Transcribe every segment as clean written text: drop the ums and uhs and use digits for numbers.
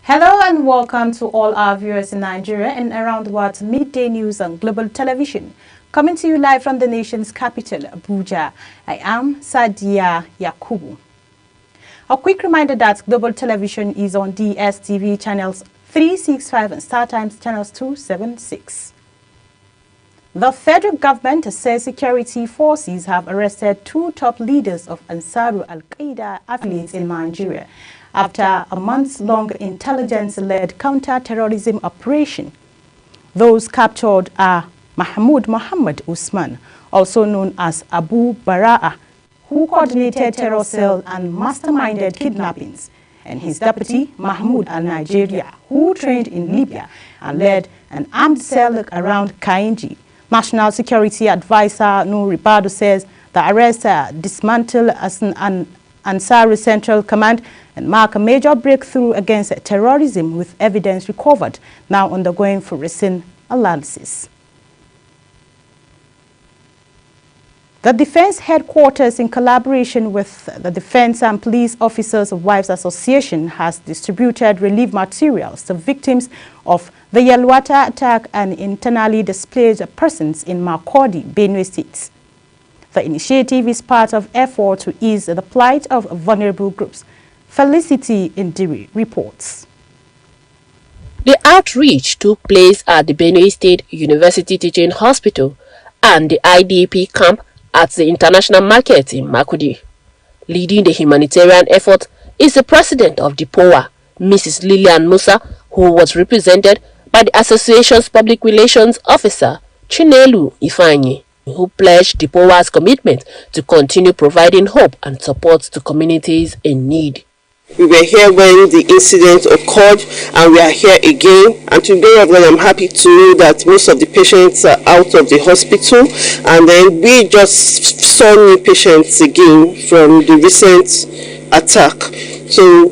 Hello and welcome to all our viewers in Nigeria and around the world to Midday News on Global Television. Coming to you live from the nation's capital, Abuja. I am Sadia Yakubu. A quick reminder that Global Television is on DSTV channels 365 and StarTimes channels 276. The federal government says security forces have arrested two top leaders of Ansaru al-Qaeda affiliates in Nigeria after a months-long intelligence-led counter-terrorism operation. Those captured are Mahmoud Muhammad Usman, also known as Abu Bara'a, who coordinated terror cell and masterminded kidnappings, and his deputy, Mahmoud al-Nigeria, who trained in Libya and led an armed cell around Kainji. National Security Advisor Noor Ribadu says the arrests dismantle an Ansari Central Command and mark a major breakthrough against terrorism, with evidence recovered now undergoing forensic analysis. The Defense Headquarters, in collaboration with the Defense and Police Officers of Wives Association, has distributed relief materials to victims of the Yelwata attack and internally displaced persons in Makurdi, Benue State. The initiative is part of effort to ease the plight of vulnerable groups. Felicity Indiri reports. The outreach took place at the Benue State University Teaching Hospital and the IDP camp at the International Market in Makurdi. Leading the humanitarian effort is the president of the POA, Mrs. Lilian Musa, who was represented by the association's public relations officer, Chinelu Ifeanyi, who pledged the POA's commitment to continue providing hope and support to communities in need. We were here when the incident occurred, and we are here again. And today, I'm happy to know that most of the patients are out of the hospital, and then we just saw new patients again from the recent attack. So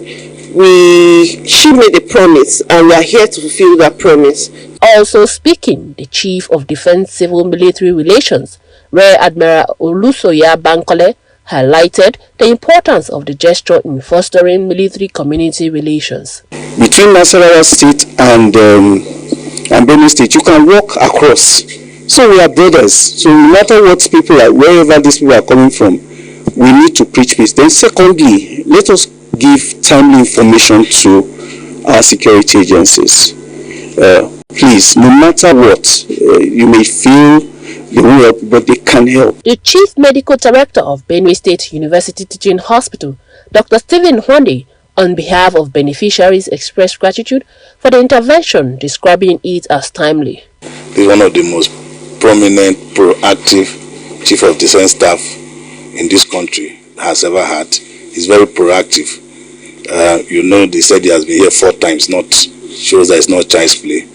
she made a promise, and we are here to fulfill that promise. Also speaking, the Chief of Defense Civil Military Relations, Rear Admiral Olusoya Bankole, highlighted the importance of the gesture in fostering military-community relations. Between Nasarawa State and Benue State, you can walk across. So we are brothers. So no matter what people are, wherever these people are coming from, we need to preach peace. Then secondly, let us give timely information to our security agencies. Please, no matter what, you may feel they won't help, but they can help. The Chief Medical Director of Benue State University Teaching Hospital, Dr. Stephen Hwande, on behalf of beneficiaries, expressed gratitude for the intervention, describing it as timely. He's one of the most prominent, proactive Chief of Defense Staff in this country has ever had. He's very proactive. They said he has been here 4 times, shows that it's not child's play.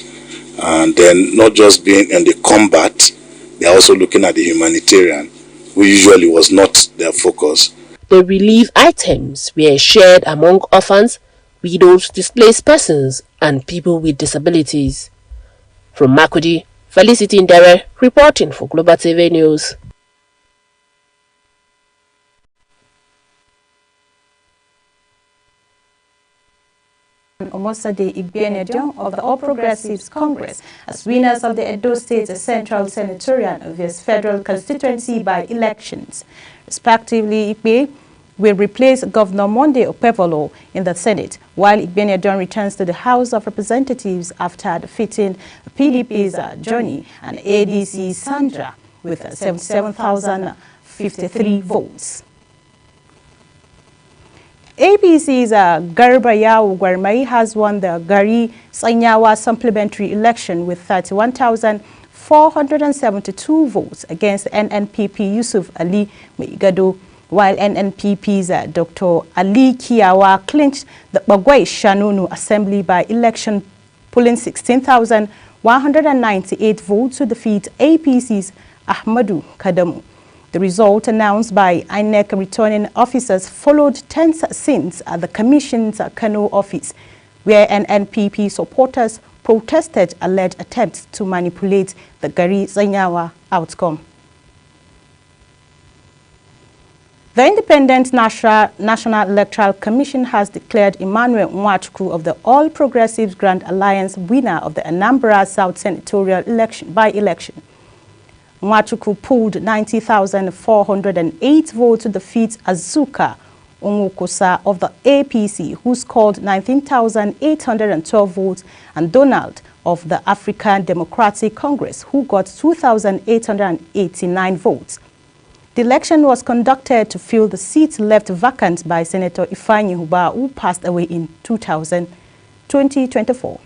And then not just being in the combat, they are also looking at the humanitarian, who usually was not their focus. The relief items were shared among orphans, widows, displaced persons, and people with disabilities. From Makurdi, Felicity Indere reporting for Global TV News. Omosade Igbenedion of the All Progressives Congress as winners of the Edo State Central Senatorial vs. Federal Constituency by elections. Respectively, Igbe will replace Governor Monday Okpebholo in the Senate, while Igbenedion returns to the House of Representatives after defeating PDP's Johnny and ADC Sandra with 77,053 votes. APC's Garba Yao Gwarmai has won the Gari Sanyawa supplementary election with 31,472 votes against NNPP Yusuf Ali Maigado, while NNPP's Dr. Ali Kiawa clinched the Bagwai Shanunu Assembly by election, pulling 16,198 votes to defeat APC's Ahmadu Kadamu. The result, announced by INEC returning officers, followed tense scenes at the Commission's Kano office, where NNPP supporters protested alleged attempts to manipulate the Gari Zanyawa outcome. The Independent National Electoral Commission has declared Emmanuel Nwachukwu of the All Progressives Grand Alliance winner of the Anambra South Senatorial by-election. Nwachukwu polled 90,408 votes to defeat Azuka Onwokosa of the APC, who scored 19,812 votes, and Donald of the African Democratic Congress, who got 2,889 votes. The election was conducted to fill the seat left vacant by Senator Ifeanyi Ubah, who passed away in 2024.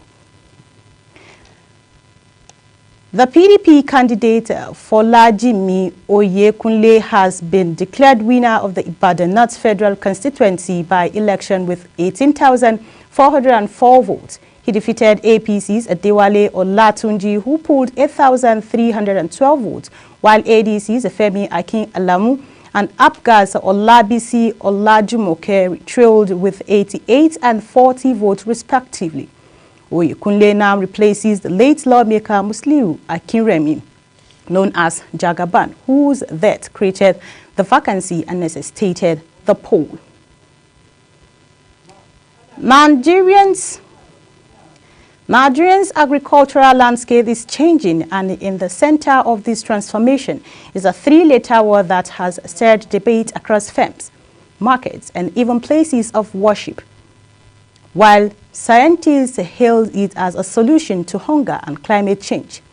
The PDP candidate Folajimi Oyekunle has been declared winner of the Ibadan North Federal Constituency by-election with 18,404 votes. He defeated APC's Adewale Olatunji, who polled 8,312 votes, while ADC's Femi Akin Alamu and APGA's Olabisi Olajumoke trailed with 88 and 40 votes respectively. Oyekunle now replaces the late lawmaker Musliu Akinremi, known as Jagaban, whose death created the vacancy and necessitated the poll. Nigeria's agricultural landscape is changing, and in the center of this transformation is a three-letter word that has stirred debate across farms, markets, and even places of worship. While scientists hail it as a solution to hunger and climate change,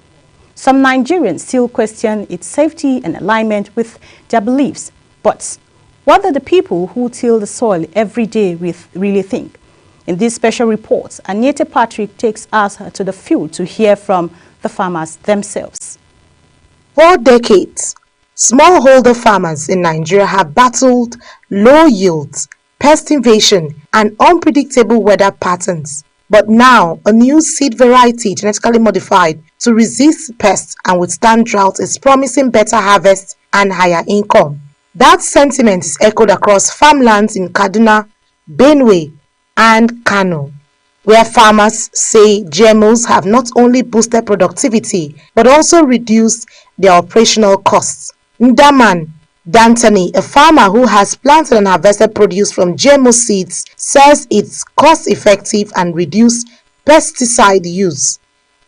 some Nigerians still question its safety and alignment with their beliefs. But what do the people who till the soil every day really think? In this special report, Anita Patrick takes us to the field to hear from the farmers themselves. For decades, smallholder farmers in Nigeria have battled low yields, pest invasion, and unpredictable weather patterns. But now, a new seed variety genetically modified to resist pests and withstand drought is promising better harvest and higher income. That sentiment is echoed across farmlands in Kaduna, Benue, and Kano, where farmers say GMOs have not only boosted productivity but also reduced their operational costs. Ndaman Dantani, a farmer who has planted and harvested produce from GMO seeds, says it's cost-effective and reduced pesticide use.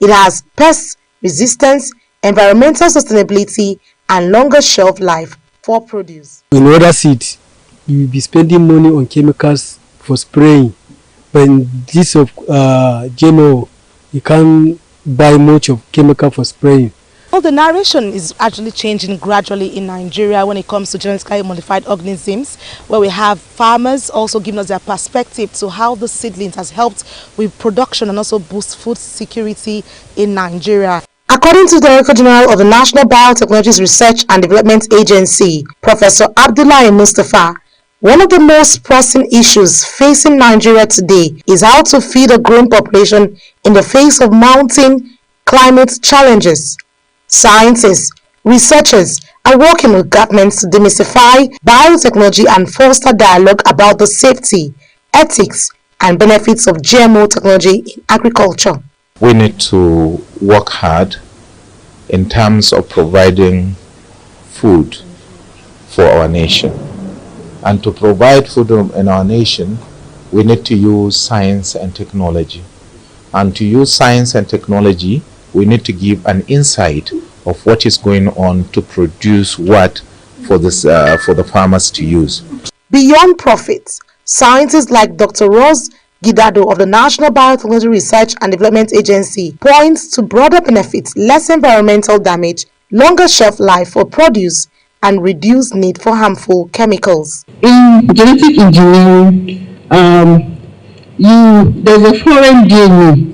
It has pest resistance, environmental sustainability, and longer shelf life for produce. In other seeds, you will be spending money on chemicals for spraying. But in this of GMO, you can't buy much of chemical for spraying. Well, the narration is actually changing gradually in Nigeria when it comes to genetically modified organisms, where we have farmers also giving us their perspective to how the seedlings has helped with production and also boost food security in Nigeria. According to the Director General of the National Biotechnologies Research and Development Agency, Professor Abdullahi Mustafa, one of the most pressing issues facing Nigeria today is how to feed a growing population in the face of mounting climate challenges. Scientists, researchers are working with governments to demystify biotechnology and foster dialogue about the safety, ethics, and benefits of GMO technology in agriculture. We need to work hard in terms of providing food for our nation. And to provide food in our nation, we need to use science and technology. And to use science and technology, we need to give an insight of what is going on to produce what for the farmers to use. Beyond profits, scientists like Dr. Rose Gidado of the National Biotechnology Research and Development Agency points to broader benefits, less environmental damage, longer shelf life for produce, and reduced need for harmful chemicals. In genetic engineering, there's a foreign DNA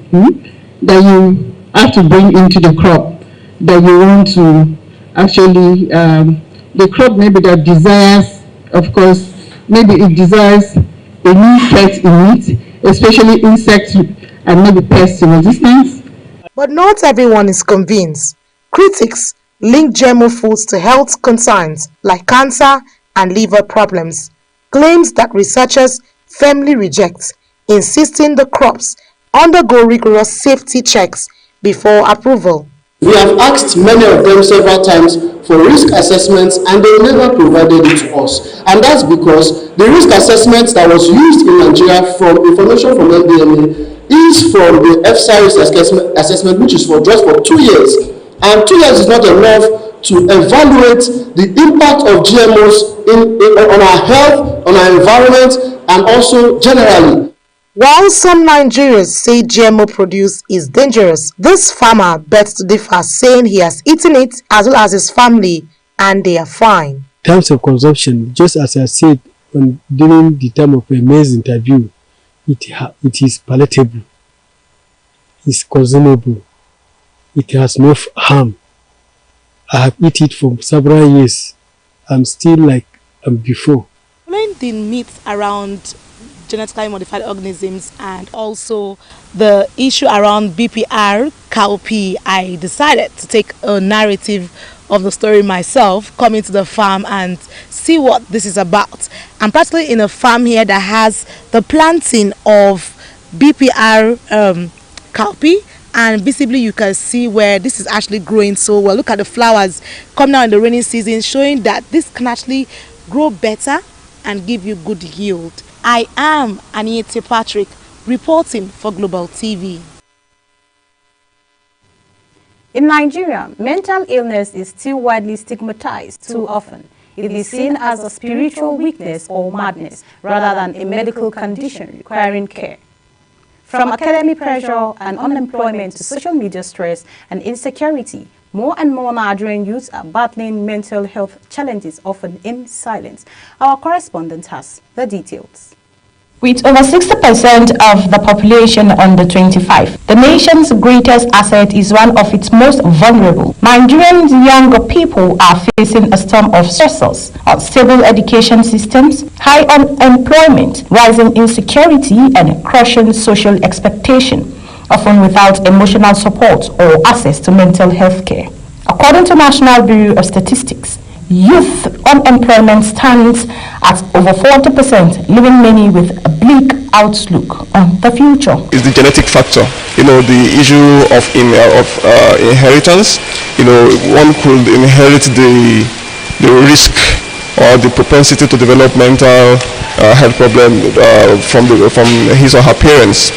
that you have to bring into the crop that you want to actually, the crop maybe that desires, of course, maybe it desires a new threat in it, especially insects and maybe pest resistance. But not everyone is convinced. Critics link GMO foods to health concerns like cancer and liver problems, claims that researchers firmly reject, insisting the crops undergo rigorous safety checks before approval. We have asked many of them several times for risk assessments and they never provided it to us. And that's because the risk assessments that was used in Nigeria from information from NDMA is from the EFSA risk assessment, which is just for 2 years. And 2 years is not enough to evaluate the impact of GMOs on our health, on our environment, and also generally. While some Nigerians say GMO produce is dangerous, this farmer begs to differ, saying he has eaten it as well as his family and they are fine. In terms of consumption, just as I said during the time of a maize interview, it is palatable, it's consumable, it has no harm. I have eaten it for several years. I'm still like before. Following the myths around genetically modified organisms and also the issue around BPR, cowpea, I decided to take a narrative of the story myself, come into the farm and see what this is about. I'm practically in a farm here that has the planting of BPR cowpea, and visibly you can see where this is actually growing so well. Look at the flowers come now in the rainy season, showing that this can actually grow better and give you good yield. I am Aniete Patrick, reporting for Global TV. In Nigeria, mental illness is still widely stigmatized too often. It is seen as a spiritual weakness or madness rather than a medical condition requiring care. From academic pressure and unemployment to social media stress and insecurity, more and more Nigerian youths are battling mental health challenges, often in silence. Our correspondent has the details. With over 60% of the population under 25, the nation's greatest asset is one of its most vulnerable. Nigerian younger people are facing a storm of stressors, unstable education systems, high unemployment, rising insecurity, and crushing social expectation, often without emotional support or access to mental health care. According to National Bureau of Statistics, youth unemployment stands at over 40%, leaving many with a bleak outlook on the future. It's the genetic factor, the issue of inheritance. One could inherit the risk or the propensity to develop mental health problem from his or her parents.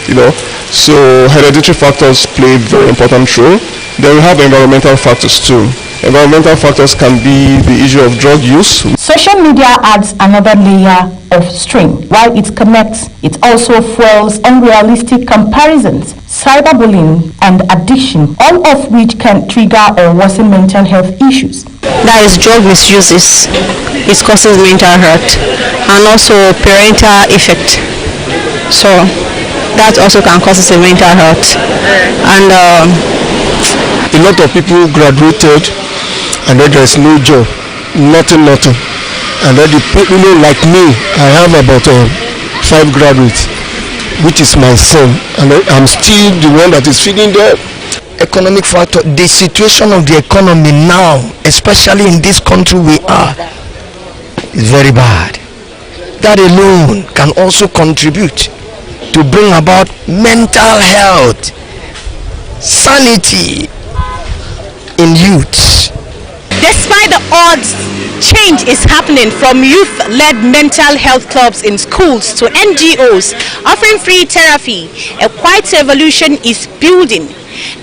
So hereditary factors play a very important role. Then we have environmental factors too. Environmental factors can be the issue of drug use. Social media adds another layer of strain. While it connects, it also fuels unrealistic comparisons, cyberbullying, and addiction, all of which can trigger or worsen mental health issues. That is drug misuse, it causes mental hurt, and also parental effect. So that also can cause a mental hurt. And a lot of people graduated and then there's no job, nothing. And then the people like me, I have about 5 graduates, which is my son, and I'm still the one that is feeding them. Economic factor, the situation of the economy now, especially in this country we are, is very bad. That alone can also contribute to bring about mental health, sanity in youths. Despite the odds, change is happening from youth-led mental health clubs in schools to NGOs offering free therapy. A quiet revolution is building.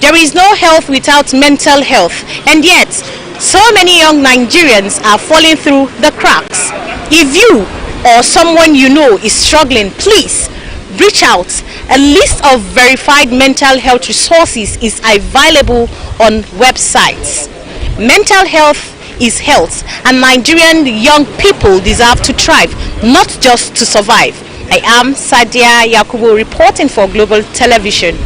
There is no health without mental health, and yet so many young Nigerians are falling through the cracks. If you or someone you know is struggling, please reach out. A list of verified mental health resources is available on websites. Mental health is health, and Nigerian young people deserve to thrive, not just to survive. I am Sadia Yakubu, reporting for Global Television.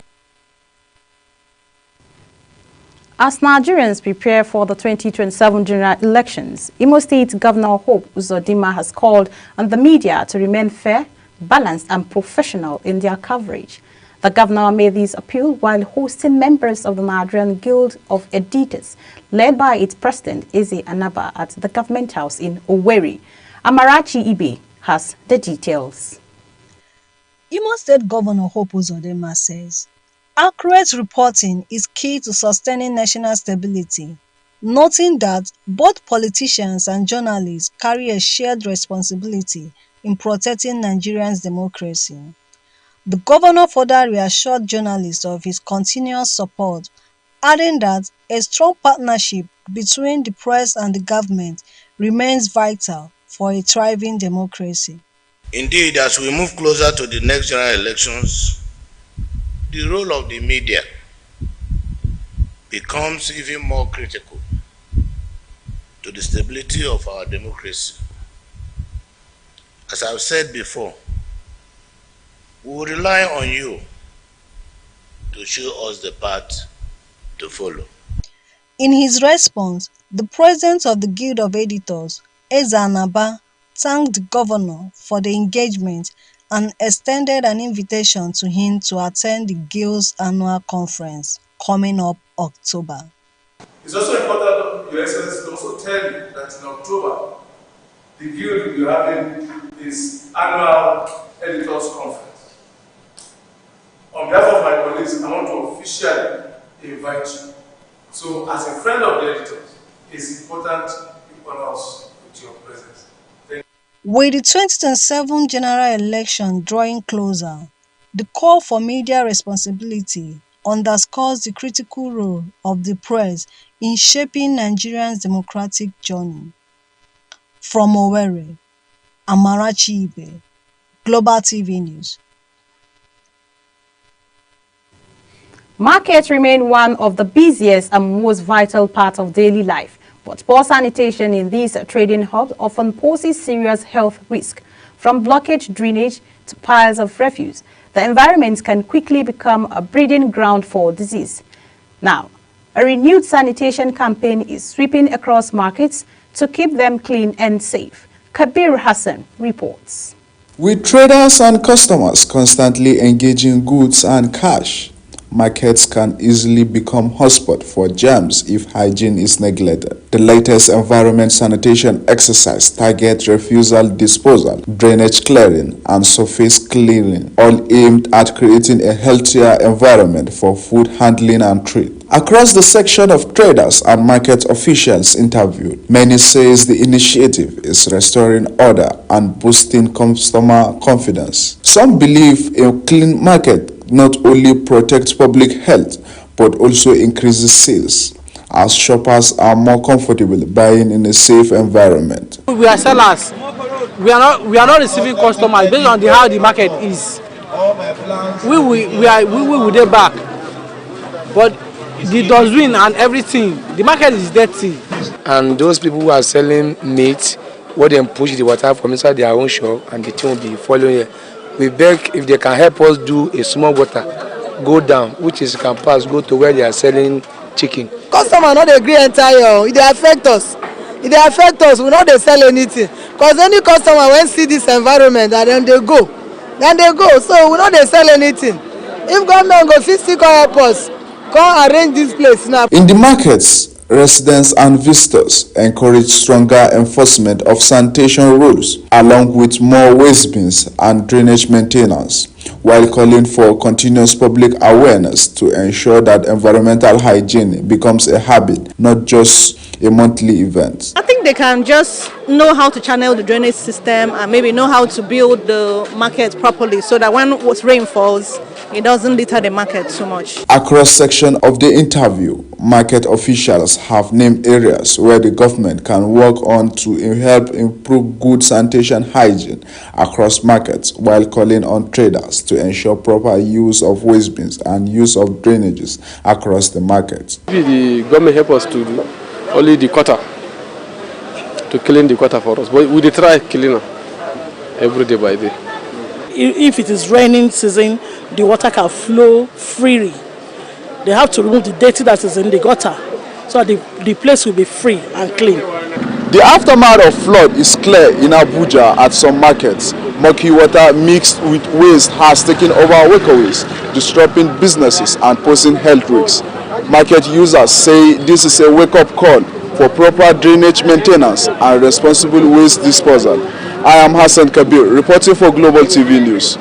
As Nigerians prepare for the 2027 general elections, Imo State Governor Hope Uzodinma has called on the media to remain fair, balanced and professional in their coverage. The governor made this appeal while hosting members of the Nigerian Guild of Editors, led by its president, Eze Anaba, at the government house in Owerri. Amarachi Ibe has the details. Imo State Governor Hope Uzodinma says, Accurate reporting is key to sustaining national stability, noting that both politicians and journalists carry a shared responsibility in protecting Nigerians' democracy. The governor further reassured journalists of his continuous support, adding that a strong partnership between the press and the government remains vital for a thriving democracy. Indeed, as we move closer to the next general elections, the role of the media becomes even more critical to the stability of our democracy. As I've said before, we will rely on you to show us the path to follow. In his response, the president of the Guild of Editors, Eze Anaba, thanked the governor for the engagement and extended an invitation to him to attend the Guild's annual conference coming up October. It's also important, Your Excellency, to also tell you that in October, the Guild will be having its annual editors conference. On behalf of my colleagues, I want to officially invite you. So, as a friend of the editors, it's important you honor us with your presence. Thank you. With the 2027 general election drawing closer, the call for media responsibility underscores the critical role of the press in shaping Nigerians' democratic journey. From Owerri, Amarachi Ibe, Global TV News. Markets remain one of the busiest and most vital parts of daily life, but poor sanitation in these trading hubs often poses serious health risk. From blockage drainage to piles of refuse, the environment can quickly become a breeding ground for disease. Now, a renewed sanitation campaign is sweeping across markets to keep them clean and safe. Kabir Hassan reports. With traders and customers constantly engaging goods and cash, markets can easily become hotspot for germs if hygiene is neglected. The latest environment sanitation exercise targets refusal disposal, drainage clearing, and surface cleaning, all aimed at creating a healthier environment for food handling and trade. Across the section of traders and market officials interviewed, many says the initiative is restoring order and boosting customer confidence. Some believe a clean market not only protects public health but also increases sales, as shoppers are more comfortable buying in a safe environment. We are sellers. We are not receiving customers based on how the market is. We will get back, but the dustbin and everything, the market is dirty. And those people who are selling meat, what they push the water from inside their own shop, and the thing will be following here. We beg if they can help us do a small water, go down, which is can pass, go to where they are selling chicken. Customer not agree entire, it dey affect us. If they affect us, we not dey sell anything. Because any customer when see this environment and then they go. So we not dey sell anything. If government go fit still help us, come arrange this place now. In the markets, residents and visitors encourage stronger enforcement of sanitation rules, along with more waste bins and drainage maintenance, while calling for continuous public awareness to ensure that environmental hygiene becomes a habit, not just a monthly event. I think they can just know how to channel the drainage system and maybe know how to build the market properly so that when rain falls, it doesn't litter the market so much. Across section of the interview, market officials have named areas where the government can work on to help improve good sanitation hygiene across markets, while calling on traders to ensure proper use of waste bins and use of drainages across the market. The government help us to do only the gutter, to clean the gutter for us, but we try cleaner every day by day. If it is raining season, the water can flow freely. They have to remove the dirty that is in the gutter so that the place will be free and clean. The aftermath of flood is clear in Abuja at some markets. Murky water mixed with waste has taken over walkways, disrupting businesses and posing health risks. Market users say this is a wake-up call for proper drainage maintenance and responsible waste disposal. I am Hassan Kabir, reporting for Global TV News.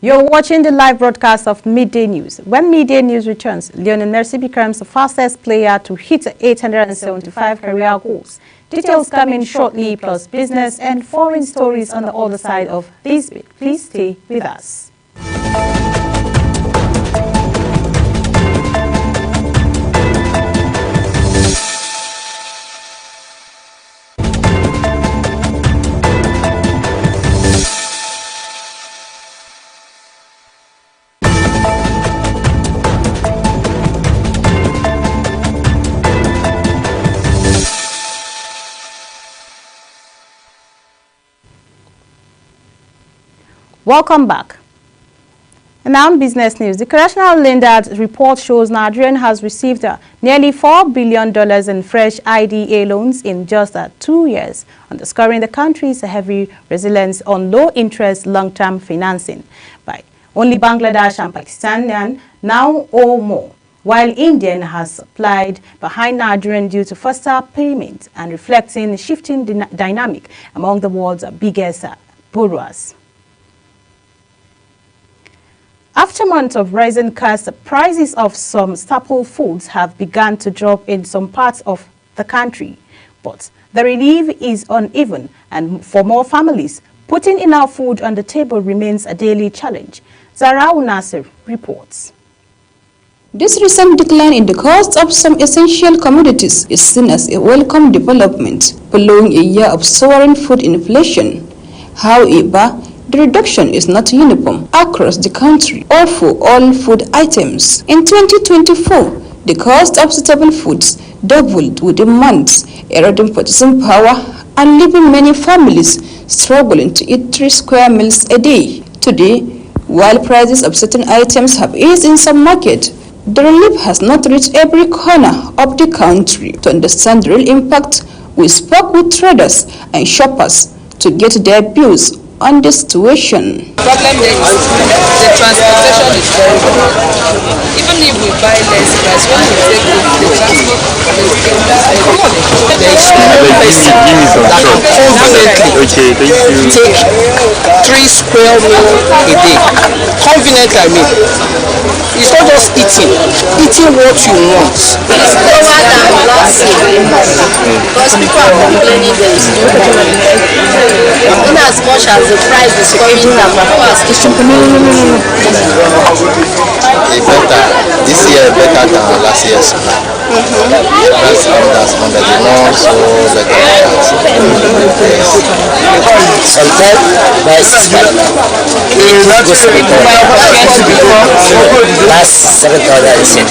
You're watching the live broadcast of Midday News. When Midday News returns, Lionel Messi becomes the fastest player to hit 875 career goals. Details coming shortly, plus business and foreign stories on the other side of this bit. Please stay with us. Welcome back. And now business news. The Congressional Lenders report shows Nigeria has received nearly $4 billion in fresh IDA loans in just 2 years, underscoring the country's heavy resilience on low-interest long-term financing. By only Bangladesh and Pakistan now owe more, while India has supplied behind Nigeria due to faster payment and reflecting the shifting dynamic among the world's biggest borrowers. After months of rising costs, prices of some staple foods have begun to drop in some parts of the country. But the relief is uneven, and for more families, putting enough food on the table remains a daily challenge. Zara Nasir reports. This recent decline in the cost of some essential commodities is seen as a welcome development following a year of soaring food inflation. However, the reduction is not uniform across the country or for all food items. In 2024, the cost of staple foods doubled within months, eroding purchasing power and leaving many families struggling to eat 3 square meals a day. Today, while prices of certain items have eased in some markets, the relief has not reached every corner of the country. To understand the real impact, we spoke with traders and shoppers to get their views on the situation. The problem is the transportation is very good. Even if we buy less price, when we take the transport is there is no person that confidently take 3 square meals a day. Confident, I mean. It's not just eating what you want. It's lower than last year because people are complaining there is no money. In as much as the price is coming down, this year better than last year's. That's on the more so sometimes last 7,000.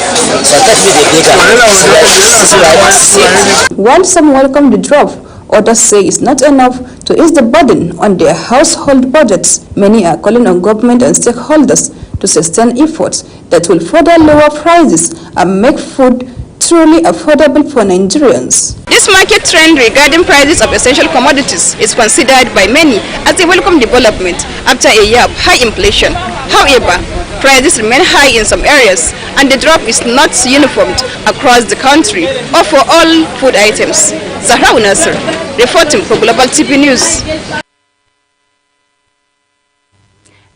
While some welcome the drop, others say it's not enough to ease the burden on their household budgets. Many are calling on government and stakeholders to sustain efforts that will further lower prices and make food truly affordable for Nigerians. This market trend regarding prices of essential commodities is considered by many as a welcome development after a year of high inflation. However, prices remain high in some areas and the drop is not uniform across the country or for all food items. Zahra Nasir, reporting for Global TV News.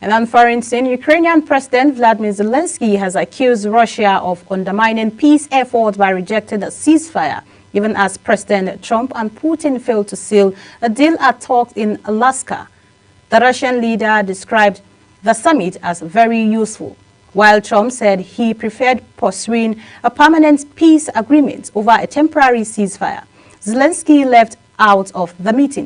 And on foreign scene, Ukrainian President Vladimir Zelensky has accused Russia of undermining peace efforts by rejecting a ceasefire, even as President Trump and Putin failed to seal a deal at talks in Alaska. The Russian leader described the summit as very useful, while Trump said he preferred pursuing a permanent peace agreement over a temporary ceasefire. Zelensky left out of the meeting